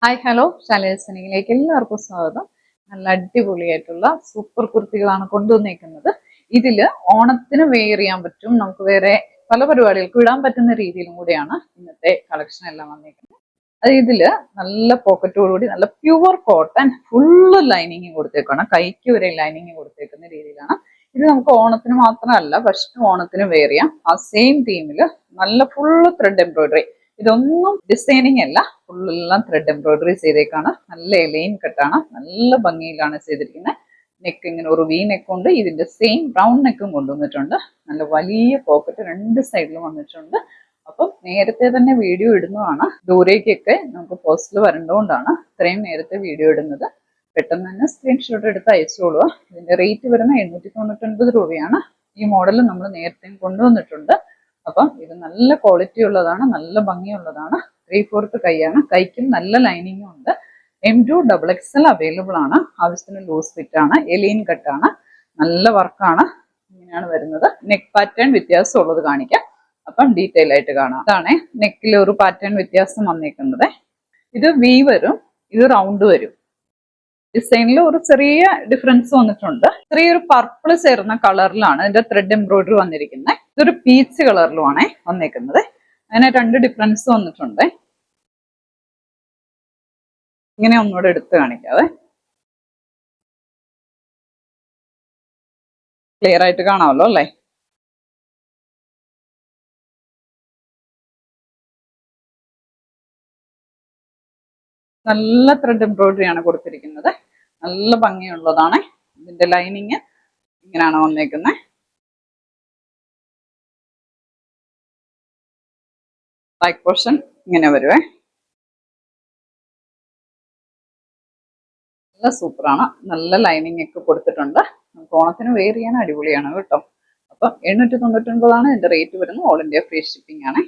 Hi hello ശാലേസനിയിലേക്ക് എല്ലാവർക്കും സ്വാഗതം. നല്ല അടിപൊളിയായിട്ടുള്ള സൂപ്പർ കുർത്തികളാണ് കൊണ്ടുവന്നേക്കുന്നത്. ഇതില് ഓണത്തിന് വെയർ ചെയ്യാൻ പറ്റും, നമുക്ക് വേറെ പല പരിപാടികൾക്കും ഇടാൻ പറ്റുന്ന രീതിയിലും കൂടിയാണ് ഇന്നത്തെ കളക്ഷൻ എല്ലാം വന്നേക്കുന്നത്. അത് ഇതില് നല്ല പോക്കറ്റോടുകൂടി നല്ല പ്യുവർ കോട്ടൺ ഫുള്ള് ലൈനിങ് കൊടുത്തേക്കാണ്, കൈക്ക് വരെ ലൈനിങ് കൊടുത്തേക്കുന്ന രീതിയിലാണ്. ഇത് നമുക്ക് ഓണത്തിന് മാത്രമല്ല ഫസ്റ്റ് ഓണത്തിന് വെയർ ചെയ്യാം. ആ സെയിം തീമില് നല്ല ഫുള്ള് ത്രെഡ് എംബ്രോയിഡറി, ഇതൊന്നും ഡിസൈനിങ് അല്ല, ഫുള്ളെല്ലാം ത്രെഡ് എംബ്രോയിഡറി ചെയ്തേക്കാണ്. നല്ല എലൈൻ കട്ടാണ്, നല്ല ഭംഗിയിലാണ് ചെയ്തിരിക്കുന്നത്. നെക്ക് ഇങ്ങനെ ഒരു വി നെക്ക് കൊണ്ട് ഇതിന്റെ സെയിം റൗണ്ട് നെക്കും കൊണ്ടുവന്നിട്ടുണ്ട്. നല്ല വലിയ പോക്കറ്റ് രണ്ട് സൈഡിലും വന്നിട്ടുണ്ട്. അപ്പം നേരത്തെ തന്നെ വീഡിയോ ഇടുന്നതാണ്, ദൂരേക്കൊക്കെ നമുക്ക് പോസ്റ്റിൽ വരേണ്ടതുകൊണ്ടാണ് ഇത്രയും നേരത്തെ വീഡിയോ ഇടുന്നത്. പെട്ടെന്ന് തന്നെ സ്ക്രീൻഷോട്ട് എടുത്ത് അയച്ചോളുക. ഇതിന്റെ റേറ്റ് വരുന്ന 899 രൂപയാണ്. ഈ മോഡൽ നമ്മൾ നേരത്തെ കൊണ്ടുവന്നിട്ടുണ്ട്. അപ്പം ഇത് നല്ല ക്വാളിറ്റി ഉള്ളതാണ്, നല്ല ഭംഗിയുള്ളതാണ്. 3/4 കൈയാണ്, കൈക്കും നല്ല ലൈനിങ്ങും ഉണ്ട്. M2XXL അവൈലബിൾ ആണ്. ആവശ്യത്തിന് ലൂസ് ഫിറ്റ് ആണ്, എലീൻ കട്ടാണ്, നല്ല വർക്കാണ്. ഇങ്ങനെയാണ് വരുന്നത്. നെക്ക് പാറ്റേൺ വ്യത്യാസമുള്ളത് കാണിക്കാം, അപ്പം ഡീറ്റെയിൽ ആയിട്ട് കാണാം. ഇതാണ് നെക്കിൽ ഒരു പാറ്റേൺ വ്യത്യാസം വന്നിരിക്കുന്നത്. ഇത് വി വരും, ഇത് റൗണ്ട് വരും. ഡിസൈനിൽ ഒരു ചെറിയ ഡിഫറൻസ് വന്നിട്ടുണ്ട്. ചെറിയൊരു പർപ്പിൾ ചേർന്ന കളറിലാണ് ഇതിന്റെ ത്രെഡ് എംബ്രോയിഡറി വന്നിരിക്കുന്നത്. ഇതൊരു പീച്ച് കളറിലുമാണ് വന്നിരിക്കുന്നത്. അങ്ങനെ രണ്ട് ഡിഫറൻസ് വന്നിട്ടുണ്ട്. ഇങ്ങനെ ഒന്നുകൂടെ എടുത്ത് കാണിക്കാവേ, ക്ലിയർ ആയിട്ട് കാണാമല്ലോ അല്ലേ. നല്ല ത്രെഡ് എംബ്രോയിഡറി ആണ് കൊടുത്തിരിക്കുന്നത്, നല്ല ഭംഗിയുള്ളതാണ്. ഇതിന്റെ ലൈനിങ് ഇങ്ങനെയാണ് വന്നേക്കുന്നത്. ബാക്ക് പോർഷൻ ഇങ്ങനെ വരുവേ, നല്ല സൂപ്പറാണ്. നല്ല ലൈനിങ് ഒക്കെ കൊടുത്തിട്ടുണ്ട്. നമുക്ക് ഓണത്തിന് വെയർ ചെയ്യാൻ അടിപൊളിയാണ് കേട്ടോ. അപ്പം 899 ഇതിന്റെ റേറ്റ് വരുന്നത്. ഓൾ ഇന്ത്യ ഫ്രീ ഷിപ്പിംഗ് ആണ്.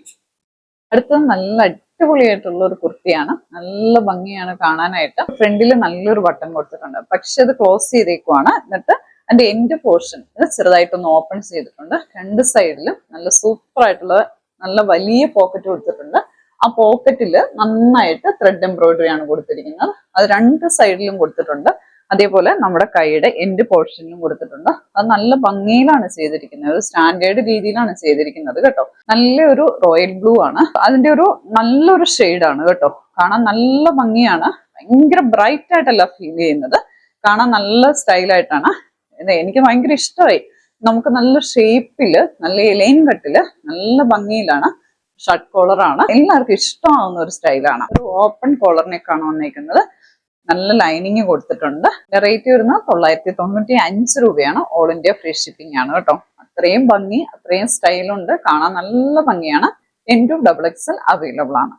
അടുത്തത് നല്ല അടിപൊളിയായിട്ടുള്ള ഒരു കുർത്തിയാണ്, നല്ല ഭംഗിയാണ് കാണാനായിട്ട്. ഫ്രണ്ടിൽ നല്ലൊരു ബട്ടൺ കൊടുത്തിട്ടുണ്ട്, പക്ഷെ അത് ക്ലോസ് ചെയ്തേക്കുവാണ്. എന്നിട്ട് അതിന്റെ എൻഡ് പോർഷൻ ചെറുതായിട്ടൊന്ന് ഓപ്പൺ ചെയ്തിട്ടുണ്ട്. രണ്ട് സൈഡിലും നല്ല സൂപ്പർ ആയിട്ടുള്ള നല്ല വലിയ പോക്കറ്റ് കൊടുത്തിട്ടുണ്ട്. ആ പോക്കറ്റിൽ നന്നായിട്ട് ത്രെഡ് എംബ്രോയിഡറി ആണ് കൊടുത്തിരിക്കുന്നത്. അത് രണ്ട് സൈഡിലും കൊടുത്തിട്ടുണ്ട്. അതേപോലെ നമ്മുടെ കൈയുടെ എൻഡ് പോർഷനിലും കൊടുത്തിട്ടുണ്ട്. അത് നല്ല ഭംഗിയിലാണ് ചെയ്തിരിക്കുന്നത്, ഒരു സ്റ്റാൻഡേർഡ് രീതിയിലാണ് ചെയ്തിരിക്കുന്നത് കേട്ടോ. നല്ലൊരു റോയൽ ബ്ലൂ ആണ്, അതിന്റെ ഒരു നല്ലൊരു ഷെയ്ഡാണ് കേട്ടോ. കാണാൻ നല്ല ഭംഗിയാണ്, ഭയങ്കര ബ്രൈറ്റ് ആയിട്ടല്ല ഫീൽ ചെയ്യുന്നത്, കാണാൻ നല്ല സ്റ്റൈലായിട്ടാണ്. എനിക്ക് ഭയങ്കര ഇഷ്ടമായി. നമുക്ക് നല്ല ഷേപ്പില്, നല്ല എലൈൻ കട്ടില്, നല്ല ഭംഗിയിലാണ്. ഷർട്ട് കോളറാണ്, എല്ലാവർക്കും ഇഷ്ടമാവുന്ന ഒരു സ്റ്റൈലാണ്. ഒരു ഓപ്പൺ കോളറിനേക്കാണ് വന്നിരിക്കുന്നത്. നല്ല ലൈനിങ് കൊടുത്തിട്ടുണ്ട്. റേറ്റ് വരുന്നത് 995 രൂപയാണ്. ഓൾ ഇന്ത്യ ഫ്രീ ഷിപ്പിംഗ് ആണ് കേട്ടോ. അത്രയും ഭംഗി, അത്രയും സ്റ്റൈലുണ്ട്, കാണാൻ നല്ല ഭംഗിയാണ്. M2XXL അവൈലബിൾ ആണ്.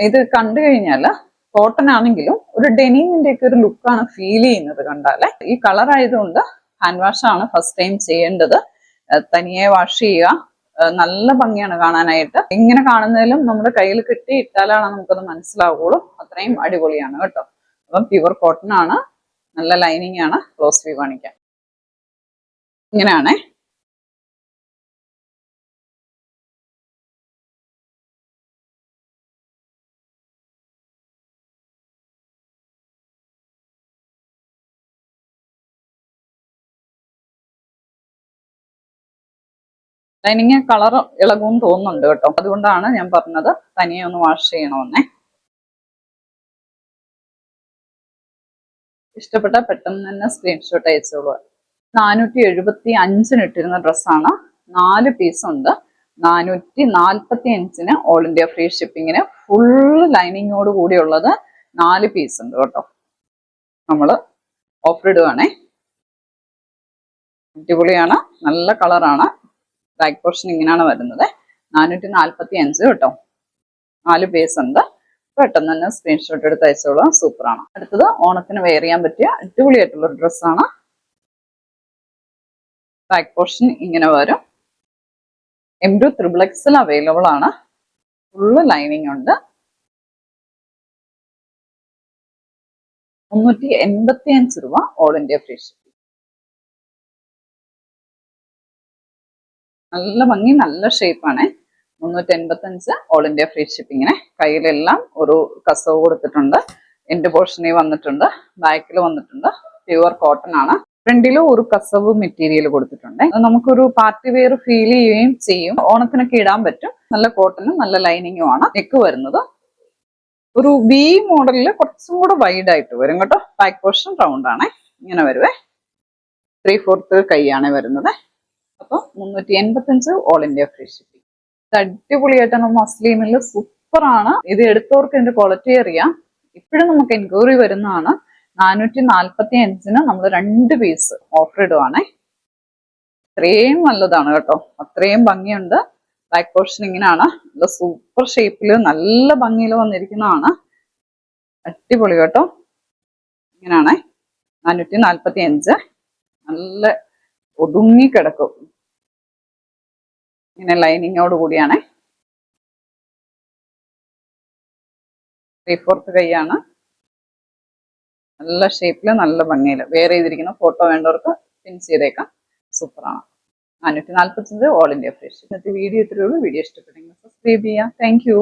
ഇത് കണ്ടു കഴിഞ്ഞാൽ കോട്ടൺ ആണെങ്കിലും ഒരു ഡെനിമിന്റെ ഒക്കെ ഒരു ലുക്കാണ് ഫീൽ ചെയ്യുന്നത് കണ്ടാല്. ഈ കളർ ആയതുകൊണ്ട് ഹാൻഡ് വാഷ് ആണ് ഫസ്റ്റ് ടൈം ചെയ്യേണ്ടത്. തനിയെ വാഷ് ചെയ്യുക. നല്ല ഭംഗിയാണ് കാണാനായിട്ട്. ഇങ്ങനെ കാണുന്നതിലും നമ്മുടെ കയ്യിൽ കിട്ടി ഇട്ടാലാണ് നമുക്കത് മനസ്സിലാവുള്ളൂ. അത്രയും അടിപൊളിയാണ് കേട്ടോ. അപ്പം പ്യുവർ കോട്ടൺ ആണ്, നല്ല ലൈനിങ് ആണ്. ക്ലോസ് വ്യൂ കാണിക്കാം. ഇങ്ങനെയാണേ. ലൈനിങ് കളർ ഇളകും തോന്നുന്നുണ്ട് കേട്ടോ, അതുകൊണ്ടാണ് ഞാൻ പറഞ്ഞത് തനിയെ ഒന്ന് വാഷ് ചെയ്യണമെന്നേ. ഇഷ്ടപ്പെട്ട പെട്ടെന്ന് തന്നെ സ്ക്രീൻഷോട്ട് അയച്ചോളൂ. 475 ഇട്ടിരുന്ന ഡ്രസ്സാണ്, 4 പീസ് ഉണ്ട്. 445 ഓൾ ഇന്ത്യ ഫ്രീ ഷിപ്പിങ്ങിന് ഫുൾ ലൈനിങ്ങോട് കൂടിയുള്ളത് 4 പീസ് ഉണ്ട് കേട്ടോ. നമ്മൾ ഓഫർ ഇടുവാണേ. അടിപൊളിയാണ്, നല്ല കളറാണ്. ബാക്ക് പോർഷൻ ഇങ്ങനെയാണ് വരുന്നത്. 445 കേട്ടോ, 4 പീസ് ഉണ്ട്. പെട്ടെന്ന് തന്നെ സ്ക്രീൻഷോട്ട് എടുത്ത് അയച്ചോളാം. സൂപ്പറാണ്. അടുത്തത് ഓണത്തിന് വെയർ ചെയ്യാൻ പറ്റിയ അടിപൊളിയായിട്ടുള്ള ഒരു ഡ്രസ്സാണ്. ബാക്ക് പോർഷൻ ഇങ്ങനെ വരും. M2XXL അവൈലബിൾ ആണ്. ഫുള്ള് ലൈനിങ് ഉണ്ട്. 385 രൂപ ഓൾ ഇന്ത്യ ഫ്രീ ഷിപ്പിംഗ്. നല്ല ഭംഗി, നല്ല ഷേപ്പാണ്. 385 ഓൾ ഇന്ത്യ ഫ്രീ ഷിപ്പിങ്ങിന്. കയ്യിലെല്ലാം ഒരു കസവ് കൊടുത്തിട്ടുണ്ട്. എൻഡ് പോർഷനിൽ വന്നിട്ടുണ്ട്, ബാക്കിൽ വന്നിട്ടുണ്ട്. പ്യുവർ കോട്ടൺ ആണ്. ഫ്രണ്ടിലും ഒരു കസവ് മെറ്റീരിയൽ കൊടുത്തിട്ടുണ്ട്. നമുക്കൊരു പാർട്ടി വെയർ ഫീൽ ചെയ്യുകയും ചെയ്യും. ഓണത്തിനൊക്കെ ഇടാൻ പറ്റും. നല്ല കോട്ടണും നല്ല ലൈനിങ്ങും ആണ്. നെക്ക് വരുന്നത് ഒരു വി മോഡലിൽ കുറച്ചും കൂടെ വൈഡ് ആയിട്ട് വരും കേട്ടോ. ബാക്ക് പോർഷൻ റൗണ്ട് ആണ്, ഇങ്ങനെ വരുവേ. 3/4 കൈയാണ് വരുന്നത്. അപ്പൊ 385 ഓൾ ഇന്ത്യ ഫ്രീ ഷിപ്പിംഗ്. അടിപൊളിയായിട്ടാണ്. മസ്ലിനിൽ സൂപ്പർ ആണ്. ഇത് എടുത്തവർക്ക് ഇതിന്റെ ക്വാളിറ്റി അറിയാം. ഇപ്പോഴും നമുക്ക് എൻക്വയറി വരുന്നതാണ്. 445 നമ്മൾ 2 പീസ് ഓഫർ ഇടുവാണേ. അത്രയും നല്ലതാണ് കേട്ടോ. അത്രയും ഭംഗിയുണ്ട്. ബാക്ക് പോർഷൻ ഇങ്ങനെയാണ്. നല്ല സൂപ്പർ ഷേപ്പില് നല്ല ഭംഗിയിൽ വന്നിരിക്കുന്നതാണ്. അടിപൊളി കേട്ടോ. ഇങ്ങനെയാണേ. 445 നല്ല ഒതുങ്ങി കിടക്കും. ഇങ്ങനെ ലൈനിങ്ങോട് കൂടിയാണേ. 3/4 കൈയാണ്. നല്ല ഷേപ്പില് നല്ല ഭംഗിയില് വെയർ ചെയ്തിരിക്കുന്ന ഫോട്ടോ വേണ്ടവർക്ക് പിൻ ചെയ്തേക്കാം. സൂപ്പറാണ്. 445 ഓൾ ഇന്ത്യ ഫ്രീ ഷിപ്പിംഗ്. ഇന്നത്തെ വീഡിയോ ഇത്രയേ ഉള്ളൂ. വീഡിയോ ഇഷ്ടപ്പെട്ടെങ്കിൽ സബ്സ്ക്രൈബ് ചെയ്യാം. Thank you.